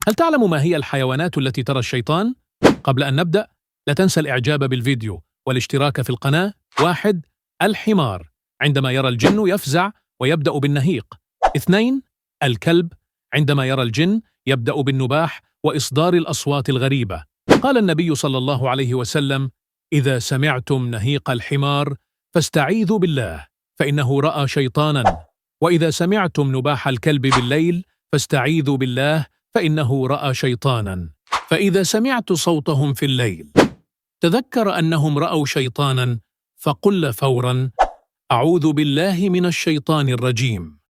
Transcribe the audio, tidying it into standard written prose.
هل تعلم ما هي الحيوانات التي ترى الشيطان؟ قبل أن نبدأ، لا تنسى الإعجاب بالفيديو والاشتراك في القناة. 1. الحمار، عندما يرى الجن يفزع ويبدأ بالنهيق. 2. الكلب، عندما يرى الجن يبدأ بالنباح وإصدار الأصوات الغريبة. قال النبي صلى الله عليه وسلم: إذا سمعتم نهيق الحمار فاستعيذوا بالله فإنه رأى شيطانا، وإذا سمعتم نباح الكلب بالليل فاستعيذوا بالله فإنه رأى شيطانا. فإذا سمعت صوتهم في الليل تذكر أنهم رأوا شيطانا، فقل فورا: أعوذ بالله من الشيطان الرجيم.